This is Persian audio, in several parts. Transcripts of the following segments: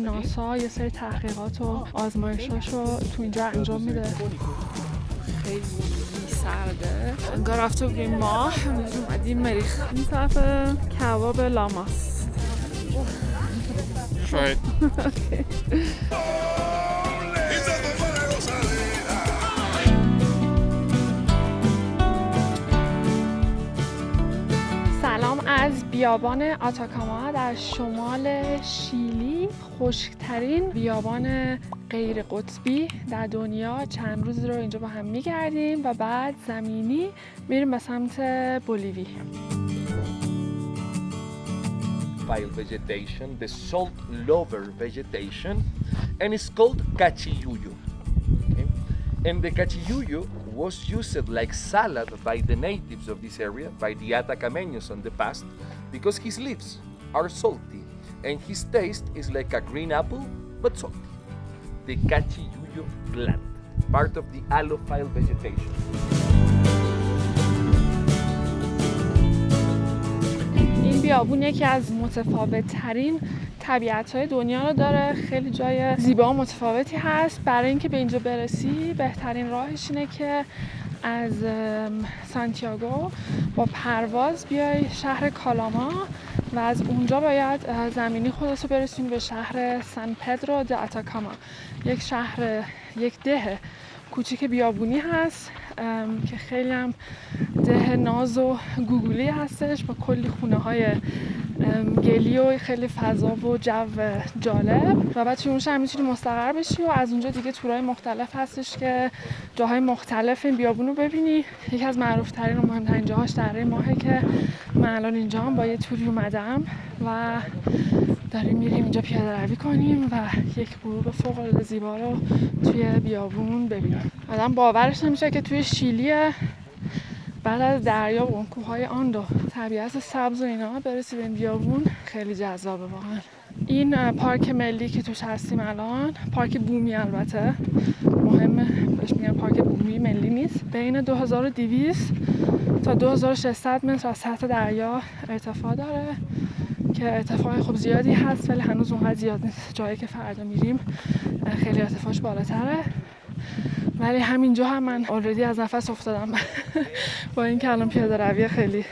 ناسا یه سری تحقیقات و آزمایشاشو تو اینجا انجام میده. خیلی سرده، انگار رفته بودیم ماه، امروز اومدیم مریخ. این طرف کباب لاماست. شاید سلام از بیابان آتاکاما در شمال شیلی، خشکترین بیابان غیر قطبی در دنیا. چند روز رو اینجا با هم میگردیم و بعد زمینی میریم به سمت بولیوی. Pile vegetation, the salt lover vegetation, and it's called cachiyuyo. Okay? And the cachiyuyo was used like salad by the natives of this area, by the Atacameños in the past, because his leaves are salty and his taste is like a green apple but salty. The cachiyuyo plant, part of the allophile vegetation. این بیابون یکی از متفاوت ترین طبیعت‌های دنیا رو داره. خیلی جای زیبا و متفاوتی هست. برای اینکه به اینجا برسی بهترین راهش اینه که از سانتیاگو با پرواز بیای شهر کالاما و از اونجا باید زمینی خودت رو برسونی به شهر سان پدرو د اتاکاما. یک شهر، یک ده کوچیک بیابونی هست که خیلی هم ده ناز و گوگولی هستش با کلی خونه های گلی و خیلی فضا و جو جالب. و بعد توی اونش هم میتونی مستقر بشی و از اونجا دیگه تورهای مختلف هستش که جاهای مختلف این بیابون رو ببینی. یکی از معروف ترین و مهمترین جاهاش دره ماهه که من الان اینجا هم با یه توری اومدم و داریم میریم اینجا پیاده روی کنیم و یک غروب فوق العاده زیبا رو توی بیابون ببینیم. آدم باورش نمیشه که توی شیلی بعد از دریا و اون کوههای آن و طبیعت سبز و اینا برسی به این بیابون. خیلی جذابه واقعا. این پارک ملی که توش هستیم الان، پارک بومی البته مهمه، بهش میگن پارک بومی، ملی نیست. بین 2200 تا 2600 متر از سطح دریا ارتفاع داره که ارتفاع خب زیادی هست ولی هنوز اونقدر زیاد نیست. جایی که فردا میریم خیلی ارتفاعش بالاتره، ولی همینجا هم من already از نفس افتادم با اینکه الان پیاده روی خیلی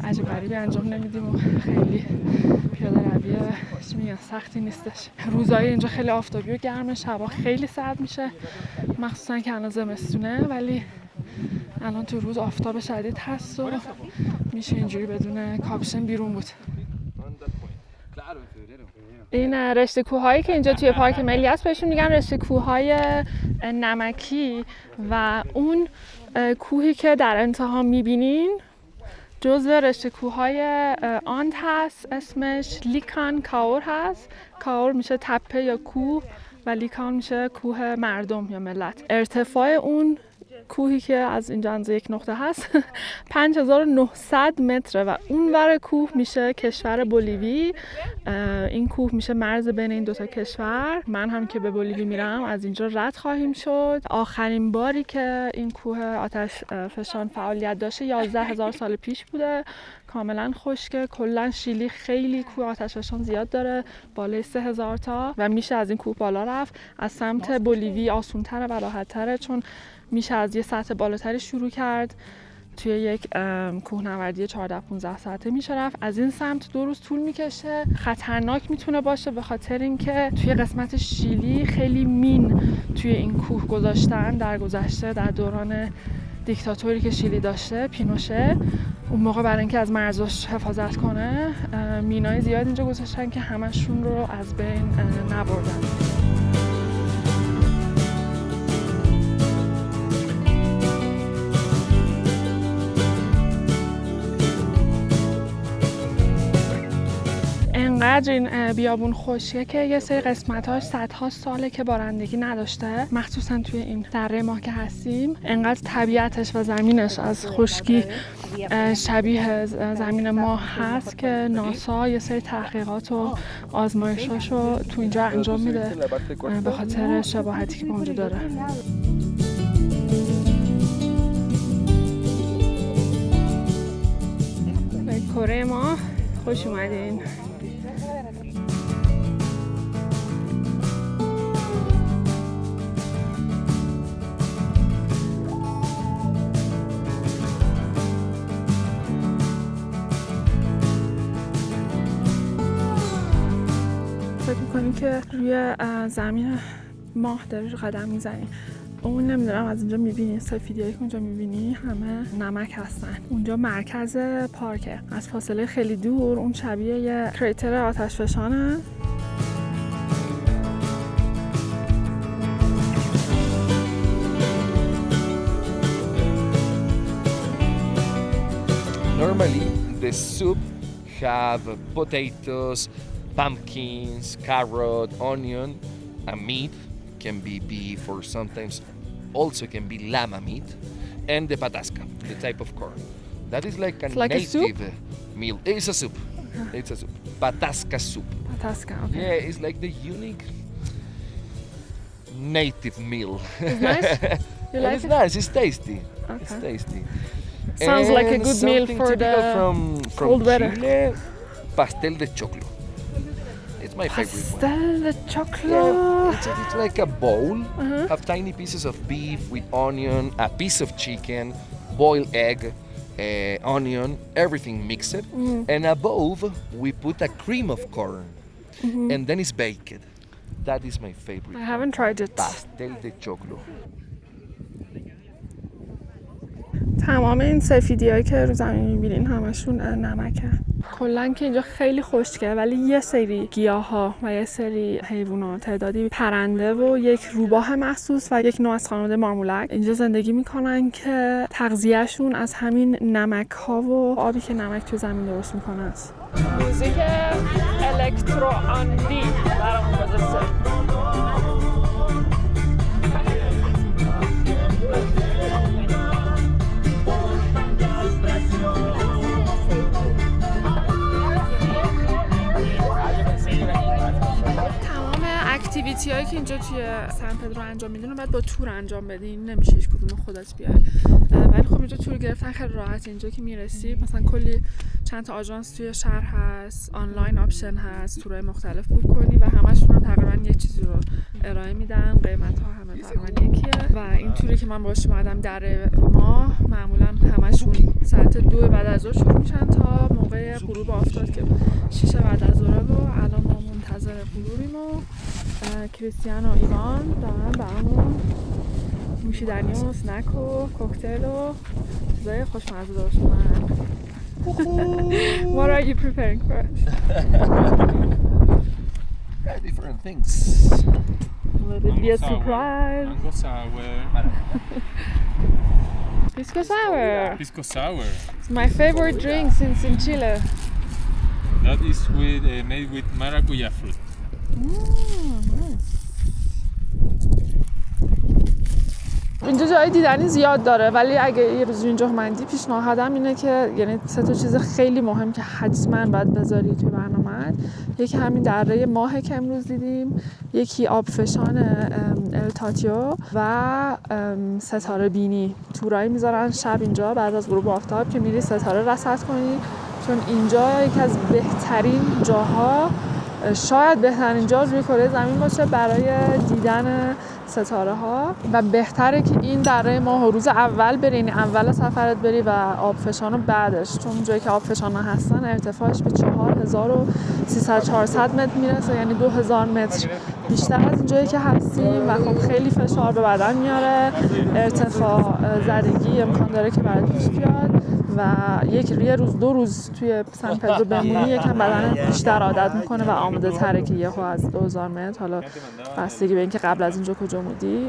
عجیب غریبی انجام نمیدیم و خیلی پیاده روی چی میگن سختی نیستش. روزای اینجا خیلی آفتابی و گرمه، شبا خیلی سرد میشه مخصوصا که الان زمستونه، ولی الان تو روز آفتاب شدید هست و میشه اینجوری بدون کاپشن بیرون بود. این رشته کوههایی که اینجا توی پارک ملی هست بهشون میگن رشته کوههای نمکی و اون کوهی که در انتها میبینین جزو رشته کوههای آند هست. اسمش لیکان کاور هست. کاور میشه تپه یا کوه و لیکان میشه کوه مردم یا ملت. ارتفاع اون کوهی که از اینجا اندازه یک نقطه هست 5900 متره و اون ور کوه میشه کشور بولیوی. این کوه میشه مرز بین این دوتا کشور. من هم که به بولیوی میرم از اینجا رد خواهیم شد. آخرین باری که این کوه آتش فشان فعالیت داشته 11000 سال پیش بوده. کاملا خشکه. کلا شیلی خیلی کوه آتش فشان زیاد داره، بالای 3000 تا و میشه از این کوه بالا رفت. از سمت بولیوی آسون‌تره و راحت‌تره چون میشه از یه سطح بالاتری شروع کرد. توی یک کوهنوردی 14-15 ساعته میشه رفت. از این سمت 2 روز طول میکشه. خطرناک میتونه باشه به خاطر اینکه توی قسمت شیلی خیلی مین توی این کوه گذاشتن در گذشته، در دوران دیکتاتوری که شیلی داشته، پینوشه. اون موقع برای اینکه از مرزش حفاظت کنه مینای زیاد اینجا گذاشتن که همشون رو از بین نبردن. انقدر این بیابون خشکه که یه سری قسمتاش صدها ساله که بارندگی نداشته، مخصوصا توی این دره ما که هستیم. انقدر طبیعتش و زمینش از خشکی شبیه زمین ما هست که ناسا یه سری تحقیقات و آزمایشاشو تو اینجا انجام میده به خاطر شباهتی که با اونجا داره. به کره ما خوش اومدین. فکر میکنی که روی زمین ماه داری قدم میزنی. اون نمیدونم از اینجا میبینی سفیدیایی که اونجا میبینی همه نمک هستن. اونجا مرکز پارکه. از فاصله خیلی دور اون شبیه یه کریتر آتش فشانه. Normally, the soup have potatoes, pumpkins, carrot, onion, and meat. Can be beef or sometimes also can be llama meat, and the patasca, the type of corn. That is like a native meal. It's a soup. Okay. It's a soup. Patasca soup. Patasca, okay. Yeah, it's like the unique native meal. It's nice? You like it's it? nice. It's tasty. Okay. It's tasty. Sounds like a good meal for the cold weather. Chile, pastel de choclo. It's my favorite one. Pastel de choclo. Yeah, it's like a bowl. Have tiny pieces of beef with onion, a piece of chicken, boiled egg, onion, everything mixed. And above we put a cream of corn, and then it's baked. That is my favorite. I haven't tried it. Pastel de choclo. تمام این سفیدیایی که رو زمین می‌بینین همشون نمکه. کلاً که اینجا خیلی خشکه ولی یه سری گیاها و یه سری حیوانات، تعدادی پرنده و یک روباه مخصوص و یک نوع از خانواده مارمولک اینجا زندگی میکنن که تغذیهشون از همین نمک‌ها و آبی که نمک تو زمین درست میکنه است. موزیک الکترو آندی برامون گذاشته. اکتیویتی هایی که اینجا توی سن پدرو انجام میدین و بعد با تور انجام بدین، نمیشه هیچ کدوم خودت بیای. ولی خب اینجا تور گرفتن خیلی راحت. اینجا که میرسی مثلا کلی چند تا آژانس توی شهر هست، آنلاین آپشن هست، تورهای مختلف بوک کنی و همشون هم تقریبا یک چیزی رو ارائه میدن. قیمت ها همه تقریبا یکیه و این توری که من باهاش اومدم در ماه معمولا همشون ساعت 2 بعد از ظهر شروع میشن تا موقع غروب آفتاب که 6 بعد از ظهر و الان ما منتظر غروبیم و کریستیان و ایوان دارن برامون نوشیدنی و اسنک و کوکتل و چیزای خوشمزه درست می‌کنن. What are you preparing for us? Different things. Will it be a surprise? Mango sour. Pisco sour. Pisco sour. It's my favorite drink since in Chile. That is made with maracuya fruit. اینجا جای دیدنی زیاد داره ولی اگه یه روز اینجا اومدی پیشنهادم اینه که یعنی 3 تا چیز خیلی مهم که حتما باید بذاری توی برنامه‌ت. یکی همین دره ماه که امروز دیدیم، یکی آبفشان التاتیو و ستاره بینی. تورایی میذارن شب اینجا بعد از غروب آفتاب که میری ستاره رصد کنی، چون اینجا یکی از بهترین جاها، شاید بهترین جا روی کره زمین باشه برای دیدن ستاره ها و بهتره که این دره ماه روز اول بری، یعنی اول سفرت بری و آبفشان رو بعدش، چون جایی که آبفشان ها هستن ارتفاعش به 4300-400 متر میرسه، یعنی 2000 متر بیشتر از اینجایی که هستیم و خب خیلی فشار به بدن میاره، ارتفاع زدگی امکان داره که برات پیش بیاد و یه روز 2 روز توی سن پدرو بمونی یکم بدن بیشتر عادت میکنه و آماده تره که یهو از 2000 متر، حالا بستگی به اینکه قبل از اینجا کجا بودی،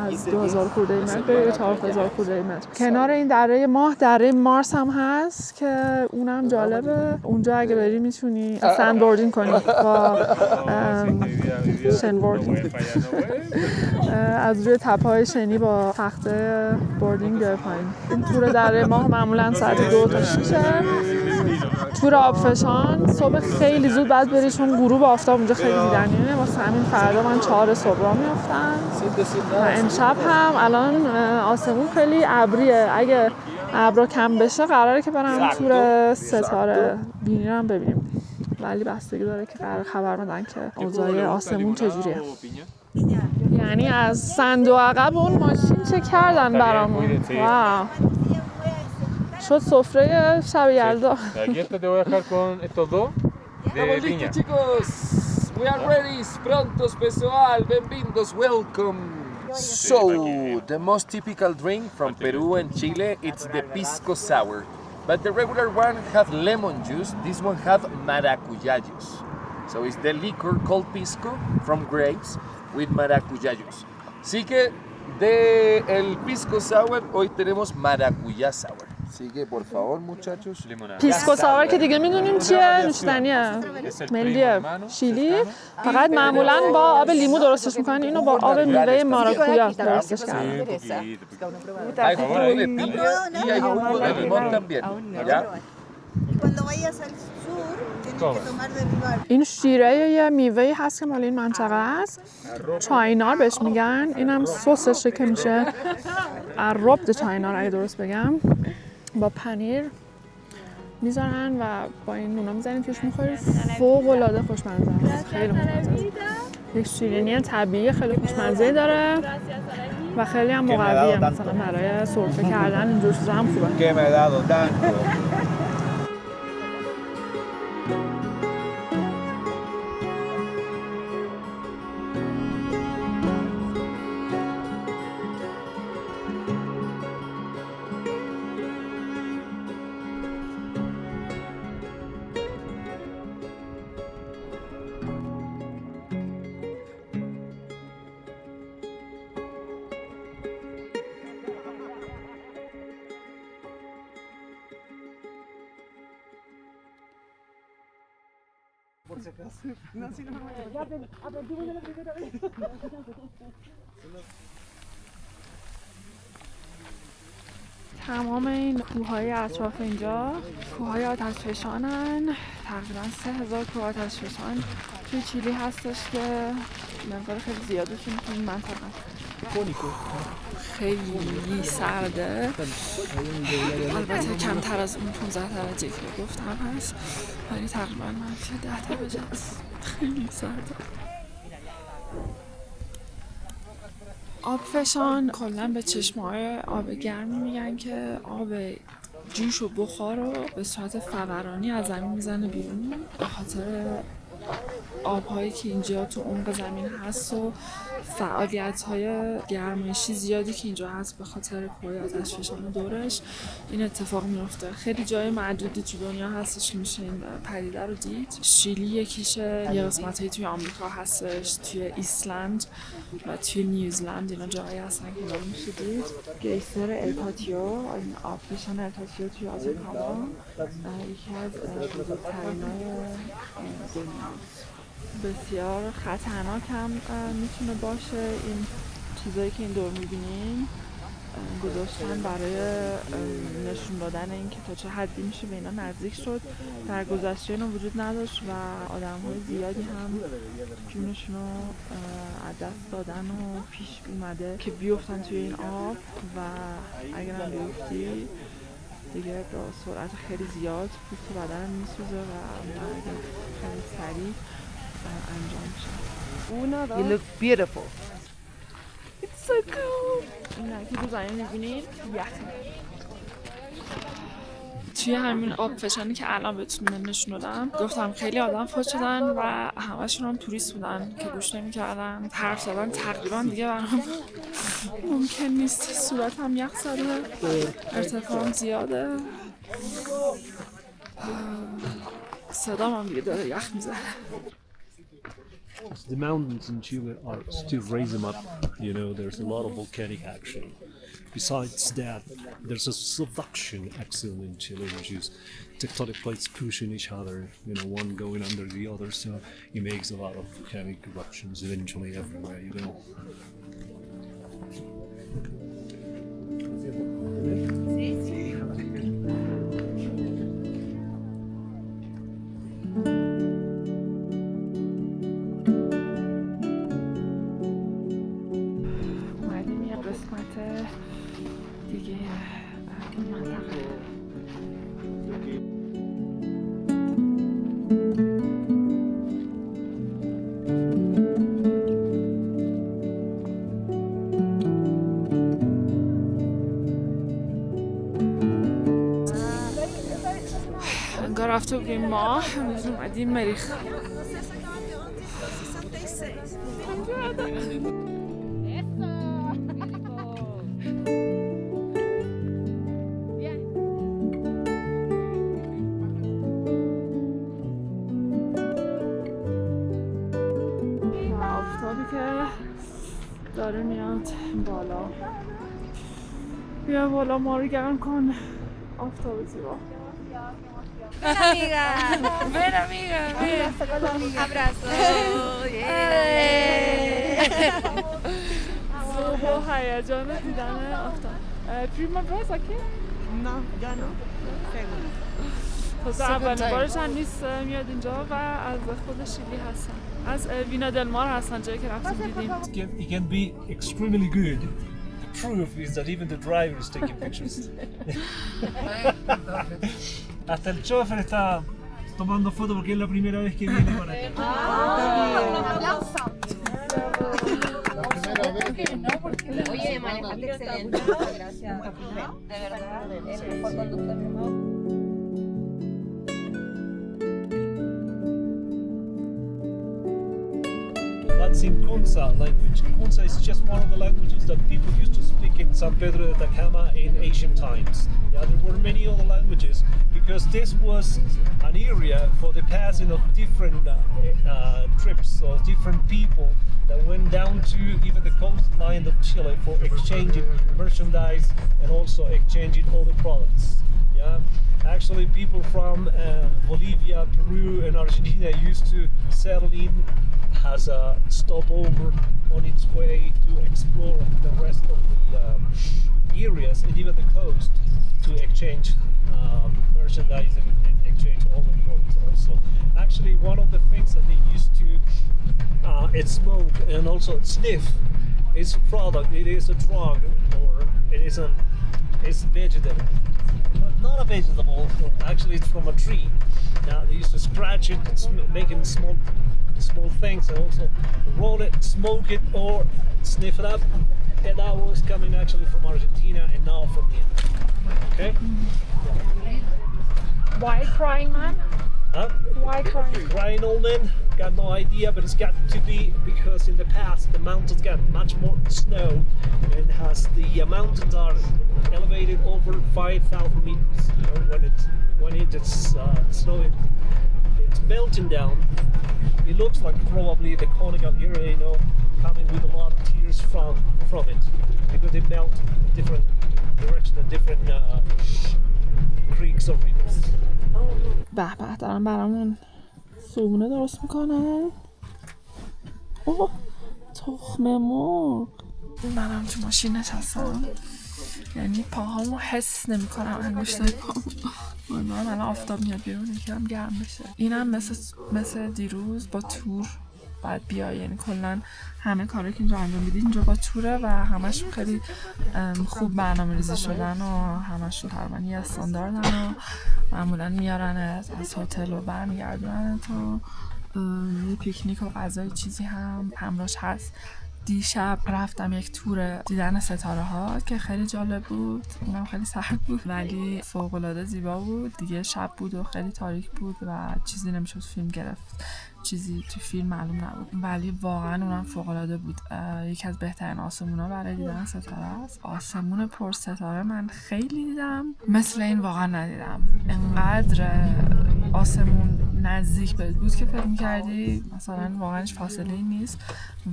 از 2000 خورده متر به 4000 خورده متر. کنار این دره ماه دره مارس هم هست که اونم جالبه. اونجا اگه بری میتونی سند بوردینگ کنی با شن بوردینگ از روی تپه‌های شنی با تخته بوردینگ بیای پایین. این تور دره ماه معمولا ساعت 2 تا 6. تور آبفشان صبح خیلی زود بعد بری چون غروب آفتاب اونجا خیلی دیدنیه. واسه همین فردا من 4 صبح راه میافتم و امشب هم الان آسمون خیلی ابریه. اگه ابرا کم بشه قراره که برم تور ستاره بینی رو هم ببینیم، ولی بستگی داره که قرار خبر بدن که اوضاع آسمون چجوریه. یعنی از صندوق عقب اون ماشین چه کردن برامون. واو، شد سفره شب یلدا. we are ready. Prontos, pessoal. Bem-vindos. Welcome. So, the most typical drink from Peru and Chile, it's the pisco sour. But the regular one have lemon juice. This one have maracuyá juice. So it's the liquor called pisco from grapes with maracuyá juice. Así que el pisco sour hoy tenemos maracuyá sour. Sigue por favor muchachos. پیسکو ساور که دیگه میدونیم چیه، نوشیدنیه ملی شیلی، فقط معمولا با آب لیمو درستش میکنن، اینو با آب میوه ماراکویا درستش کردن. Hay jugo de piña y hay jugo de limón también. ¿Ya? این شیره یه میوه‌ای هست که مال این منطقه است، چاینار بهش میگن. اینم سسشه که میشه ربد چاینار اگه درست بگم، با پنیر میذارن و با این نونا میزنین توش میخورید. فوق العاده خوشمزه است، خیلی خوشمزه است. یک شیرینی طبیعی خیلی خوشمزه داره و خیلی هم مقویه، مثلا برای سرفه کردن اینجور چیزا هم خوبه. تمام این کوههای اطراف اینجا کوههای آتشفشانن. تقریبا 3000 کوه آتشفشان توی چیلی هستش که مقدار خیلی زیادشون توی این منطقه. خیلی سرده، البته کمتر از اون 15 درجه که گفتم هست، ولی تقریبا منفی 10 درجه است. خیلی سرده. آبفشان کلاً به چشمه‌های آب گرمی میگن که آب جوش و بخار رو به صورت فورانی از زمین میزنه بیرون. به خاطر آب‌هایی که اینجا تو عمق زمین هست و فعالیت‌های گرمایشی زیادی که اینجا هست به خاطر کوه آتشفشان دورش این اتفاق میفته. خیلی جای معدودی تو دنیا هستش که میشه این پدیده رو دید. شیلی یکیشه، یه قسمتایی توی آمریکا هستش، توی ایسلند و توی نیوزلند اینا جایی هستن که اینا رو میشه دید. گیسر التاتیو، این آبفشان التاتیو توی آتاکاما یکی از بزرگترینای دنیاست. بسیار خطرناک هم میتونه باشه. این چیزایی که این دور میبینین گذاشتن برای نشون دادن اینکه تا چه حدی میشه به اینا نزدیک شد. در گذشته اینا وجود نداشت و آدم‌های زیادی هم جونشون رو از دست دادن و پیش اومده که بیفتن توی این آب و اگر هم بیفتی دیگه با سرعت خیلی زیاد پوست بدن میسوزه و مرگ خیلی سریع انجام میشه. You look beautiful. It's so cool. این که تو زمین میبینید یخ. توی همین آب فشانی که الان بهتون نشون دادم گفتم خیلی آدم فوت شدن و همشون هم توریست بودن که گوش نمی‌کردن، حرف زدن تقریبا دیگه برام ممکن نیست. صورتم یخ زده، ارتفاعم زیاده، صدام هم دیگه داره یخ میزنه. The mountains in Chile are still raising up, you know, there's a lot of volcanic action. Besides that, there's a subduction action in Chile, which is tectonic plates pushing each other, you know, one going under the other, so it makes a lot of volcanic eruptions eventually everywhere, you know. انگار رفته بودیم ما، امروز اومدیم مریخ. داره میاد بالا. بیا بالا ما رو گرم کن آفتاب زیبا. Ven amiga, ven amiga, ven. Abrazo. صبح و هیجان دیدن آفتاب. پریما براز aquí؟ No, ya no. تازه اولین بارش هم نیست میاد اینجا و از خود شیلی هستن. از وینا دل مار هستن جایی که رفتیم دیدیم. It can be extremely good. The proof is that even the driver is taking pictures. Hasta el chofer está tomando fotos porque es la primera vez que viene para acá. Oye, manejaste excelente. Gracias. De verdad, el mejor conductor que hemos. That's in Kunsa language. Kunsa is just one of the languages that people used to speak in San Pedro de Atacama in ancient times. Yeah, there were many other languages because this was an area for the passing of different trips or different people that went down to even the coastline of Chile for exchanging merchandise and also exchanging other products. Yeah, actually people from Bolivia, Peru and Argentina used to settle in as a stopover on its way to explore the rest of the areas and even the coast to exchange merchandise and exchange other products also. Actually, one of the things that they used to smoke and also sniff is a product. It is a drug or it's vegetable. But not a vegetable. Actually, it's from a tree. Now they used to scratch it, making small things, and also roll it, smoke it, or sniff it up. And that was coming actually from Argentina and now from here. Okay? Why crying man? Huh? Why crying? Crying old man? Got no idea, but it's got to be because in the past the mountains got much more snow, and as the mountains are elevated over 5,000 meters, you know, when it's snowing, it's melting down. It looks like probably the conical area, you know, coming with a lot of tears from it because they melt in different directions and different creeks or rivers. به به دارم برامون صبونه درست میکنن. اوه تخم مرغ. منم تو ماشین نشستم یعنی پاهامو حس نمیکنم انگشتای پاهامو. من الان آفتاب میاد بیرون یکم گرم بشه. اینم مثل دیروز با تور باید بیای، یعنی کلا همه کاری که اینجا انجام میدید اینجا با توره و همشون خیلی خوب برنامه‌ریزی شدن و همشون تقریبا یه استانداردن و معمولا میارن از هتل و برمیگردونن تا یه پیکنیک و غذای چیزی هم همراهش هست. دیشب رفتم یک تور دیدن ستاره ها که خیلی جالب بود، اونم خیلی سرد بود ولی فوق‌العاده زیبا بود. دیگه شب بود و خیلی تاریک بود و چیزی نمیشد فیلم گرفت، چیزی تو فیلم معلوم نبود ولی واقعا اونم فوق‌العاده بود. یکی از بهترین آسمونا برای دیدن ستاره است. آسمون پر ستاره من خیلی دیدم، مثل این واقعا ندیدم. انقدر آسمون نزدیک بهت بود که فکر می‌کردی مثلا واقعا هیچ فاصله‌ای نیست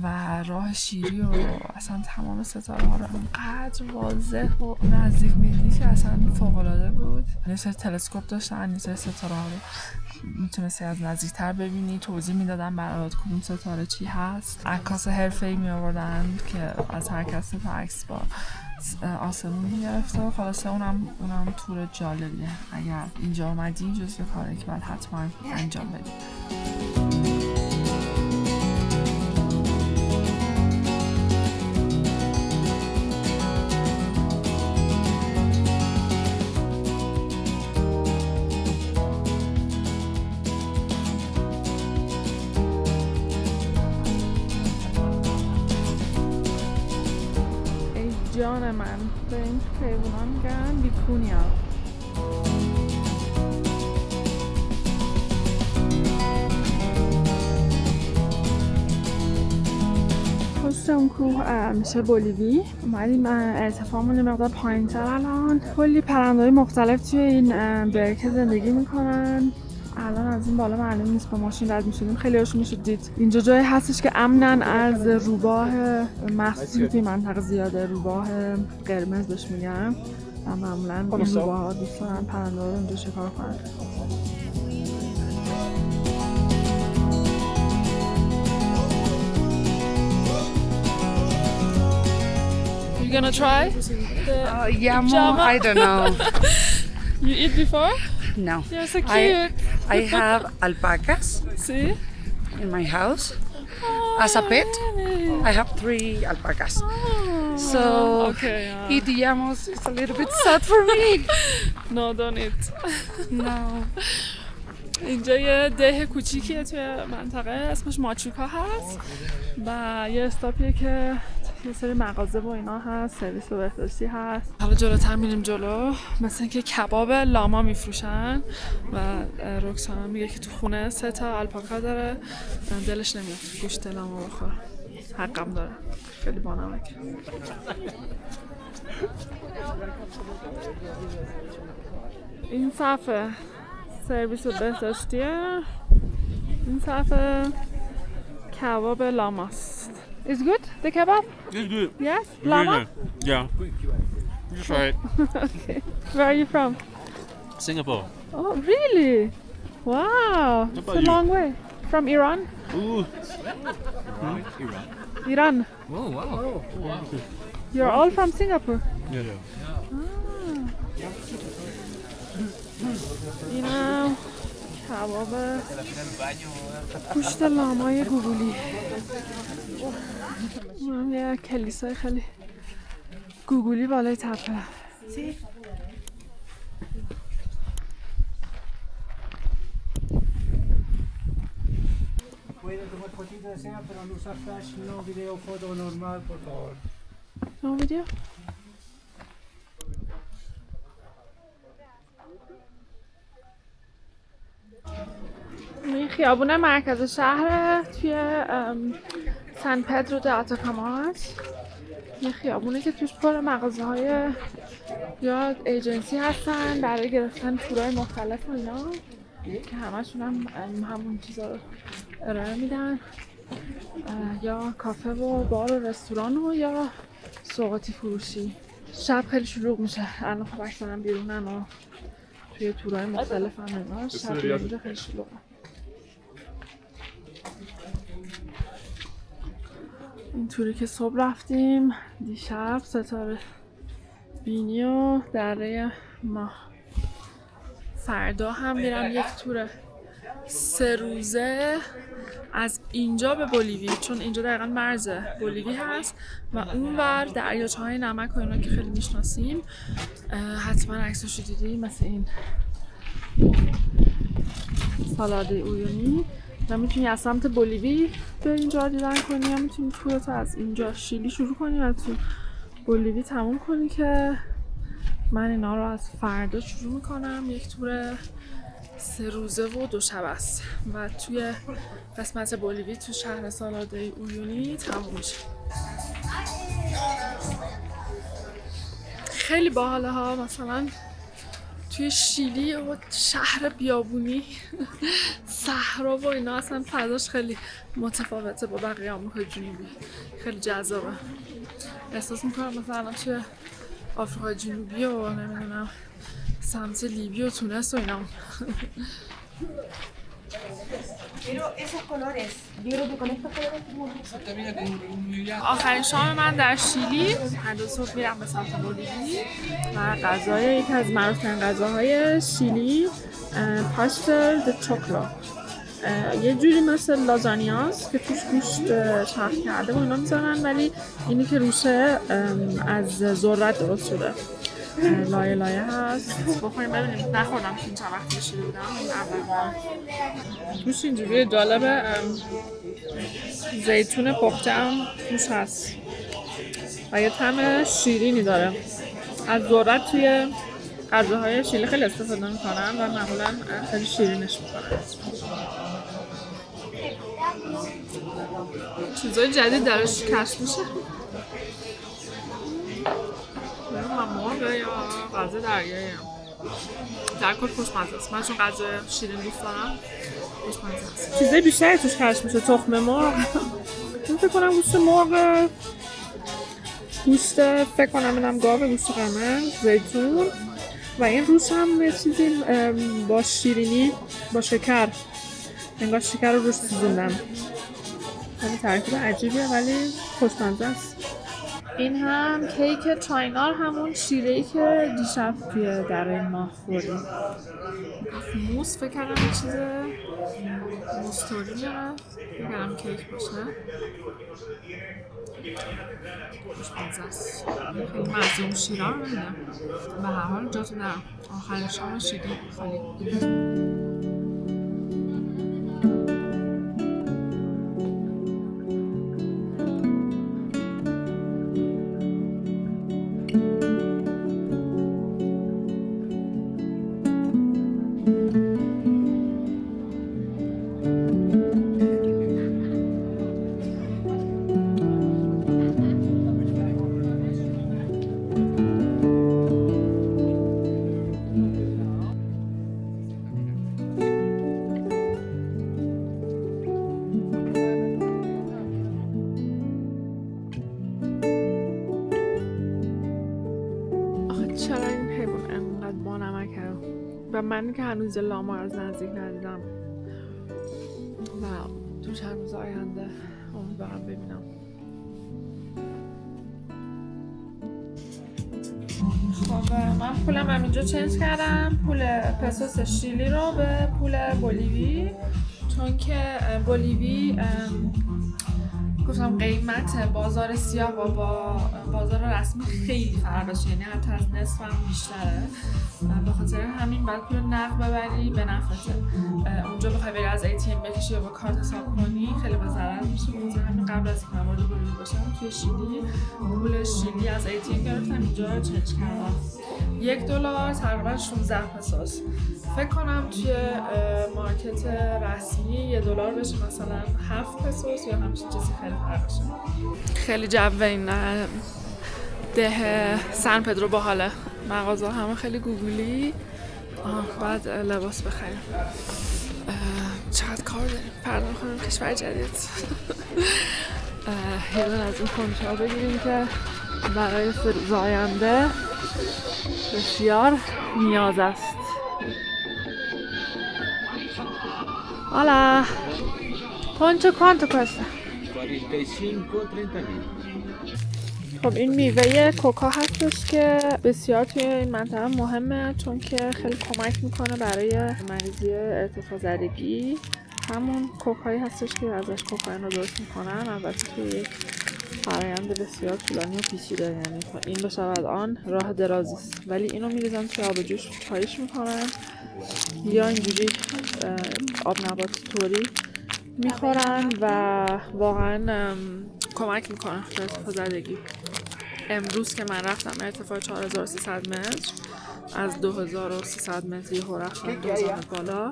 و راه شیری و اصلا تمام ستاره ها رو انقدر واضح و نزدیک می‌دیدی که اصلا فوق‌العاده بود. یه سری تلسکوپ داشتن، یه سری ستاره ها رو میتونستی از نزدیکتر ببینی، توضیح میدادن برات کدوم ستاره چی هست. عکاس حرفه‌ای میآوردن که از هر کس تا عکس با آسمون میگرفته و خلاصه اونم تور جالبیه. اگر اینجا اومدی جزو کاری که باید حتما انجام بدی. جان من به این خیابونا میگن بیکونیا. اون کوه میشه بولیوی. اومدیم ارتفاعمون یه مقدار پایین‌تر الان. کلی پرنده‌های مختلف توی این برکه زندگی میکنن. الان از این بالا معلوم نیست، با ماشین رد میشدیم خیلی هاشون میشد دید. اینجا جایی هستش که امنن از روباه مخصوصی توی منطقه زیاده، روباه قرمز بهش میگن و معمولا این روباه ها دوست دارن پرنده ها رو اینجا شکار کنن. You gonna try? I don't know. You eat before? No. You're so cute. I have alpacas See? in my house. As a pet, I have 3 alpacas. So Okay, eat yamos is a little bit sad for me. No, don't eat. No. اینجا یه ده کوچیکیه توی منطقه اسمش ماچوکا هست و یه استاپیه که یه سری مغازه و اینا هست، سرویس و بهداشتی هست. حالا جلوتر میریم جلو، مثلا اینکه کباب لاما میفروشن و رکسانا میگه که تو خونه 3 تا آلپاکا داره، دلش نمیاد گوشت لاما بخوره، حقم داره، خیلی بانمکه. این صفحه سرویس و بهداشتیه، این صفحه کباب لاماست. Is good the kebab? It's good. Yes? Very Llama? good. Yeah. You try it. Okay. Where are you from? Singapore. Oh, really? Wow. It's about a you? long way. From Iran? Ooh. Iran. Oh, wow. You're all from Singapore? Yeah, yeah. اینم کباب گوشت لامای گوگولی. اونم یه کلیسای خیلی گوگولی بالای تپه. No video? این خیابون مرکز شهر توی سان پدرو د آتاکاما هست. یه خیابونه که توش پر مغازه های یا ایجنسی هستن برای گرفتن تورای مختلف و اینا که همشون هم همون چیزا رو ارائه میدن، یا کافه و بار و رستوران و یا سوغاتی فروشی. شب خیلی شلوغ میشه، الان خب اکثرا بیرونن و توی تورای مختلف هم اینا شب خیلی شلوغه. این توری که صبح رفتیم دیشب ستاره بینی و دره ماه. فردا هم میرم یک تور 3 روزه از اینجا به بولیوی، چون اینجا دقیقا مرز بولیوی هست و اونور دریاچه‌های نمک و اینا که خیلی میشناسیم، حتما عکساشو دیدی، مثل این سالاده اویونی، و میتونی از سمت بولیوی بری اینجا دیدن کنی یا میتونی تورت از اینجا شیلی شروع کنی و تو بولیوی تموم کنی که من اینا رو از فردا شروع میکنم. یک تور 3 روزه و 2 شب است و توی قسمت بولیوی تو شهر سالاده اویونی تموم میشه. خیلی باحاله ها، مثلا توی شیلی و شهر بیابونی صحرا و اینا اصلا فضاش خیلی متفاوته با بقیه آمریکای جنوبی، خیلی جذابه. احساس میکنم مثلا توی آفریقای جنوبی و نمیدونم سمت لیبی و تونس و اینا. آخرین شام من در شیلی، فردا صبح میرم به سمت بولیوی و غذای یکی از معروف‌ترین غذاهای شیلی پاستل د چوکلو، یه جوری مثل لازانیاست که توش گوشت چرخ کرده و اینا میذارن، ولی اینی که روشه از ذرت درست شده، لایه لایه هست. بخوریم ببینیم. نخوردم که این چند وقتی شده بودم، این اول بار. توش اینجوری جالبه، زیتون پخته هم توش هست و یه طعم شیرینی داره. از ذرت توی غذاهای شیلی خیلی استفاده میکنن و معمولا خیلی شیرینش میکنن. چیزای جدید درش کشف میشه. مرغ یا غذا دریایی هم در کل خوشمزه است. من چون غذا شیرین دوست دارم خوشمزه است. چیزای بیشتری توش کشف میشه. تخم مرغ من فکر کنم گوشت مرغ، گوشت فکر کنم اینم گاو، گوشت قرمز، زیتون و این روش هم یه چیزی با شیرینی با شکر، انگار شکر رو روش سوزوندم. خیلی ترکیب عجیبیه ولی خوشمزه است. این هم کیک چاینار، همون شیره‌ای که دیشب توی دره ماه خوردیم. موس فکر کردم یه چیز موستوری میاره، فکر کردم کیک باشه. خوشمزه است. خیلی مزه اون شیرها رو نمیدم. به هر حال جاتون دارم. آخر شام شیرین خالی. چرا این حیوان انقدر بانمکه و من که هنوز لاما از نزدیک ندیدم و تو چند روز آینده امیدوارم ببینم. خب من پولم همینجا چنج کردم، پول پسوس شیلی رو به پول بولیوی، چون که بولیوی گفتم قیمت بازار سیاه با بازار رسمی خیلی فرقشه، یعنی حتی از نصف هم بیشتره. به خاطر همین باید پول نقد ببری به نفته. اونجا بخوای بری از ATM بکشی یا با کارت حساب کنی خیلی به ضرر میشه. بخاطر همین قبل از اینکه وارد بولیوی باشم توی شیلی پول شیلی از ATM گرفتم، اینجا چنج کردم. $1 تقریبا 16 پسوس. فکر کنم توی مارکت رسمی $1 بشه مثلا 7 پسوس یا همچین چیزی. خیلی فرقشه. خیلی جو این ده سن پدرو باحاله. مغازه همه خیلی گوگلی. بعد لباس بخریم. چقدر کار داریم. پرداخت کنیم کشور جدید. یه دونه از این کنش‌ها بگیریم که برای روز آینده بسیار نیاز است. Hola. ¿Cuánto cuesta? 45-30. خب این میوه کوکا هستش که بسیار توی این منطقه مهمه، چون که خیلی کمک میکنه برای مریضی ارتفاع زدگی. همون کوکایی هستش که ازش کوکائین رو درست میکنن. البته توی یک فرآیند بسیار طولانی و پیچیده، یعنی این بشود آن راه درازی است، ولی اینو میریزن توی آب جوش چایش میکنن یا اینجوری آب نبات طوری میخورن و واقعا کمک میکنن به ارتفاع زدگی. امروز که من رفتم ارتفاع 4300 متر، از 2300 متر یهو رفتم 2000 متر بالا.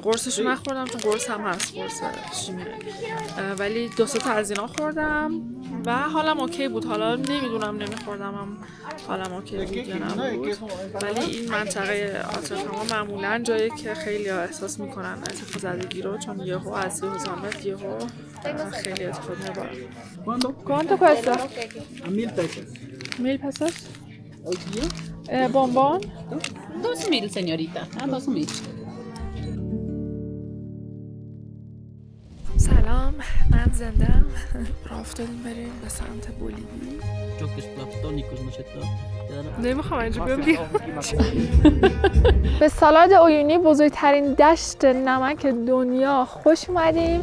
قرصشو نخوردم چون قرص هم هست، قرص شیمیایی، ولی 2 تا از اینا خوردم و حالم اوکی بود. حالا نمیدونم نمیخوردم هم حالم اوکی بود یا نبود، ولی این منطقه آتاکاما معمولا جایی که خیلی ها احساس میکنن ارتفاع زدگی رو، چون یهو از 3000 متر یهو خیلی ارتفاع میبارن. ¿Cuánto cuesta? 1,000 pesos. 1000 pesos? Hoy día, bombón? 2,000, señorita. 2,000. سلام، من زندم. راه افتادیم بریم به سمت بولیوی. choques platónicos, ¿no es cierto? نمیخوام اینجا بیام. به سالاد عیونی، بزرگترین دشت نمک دنیا خوش اومدیم.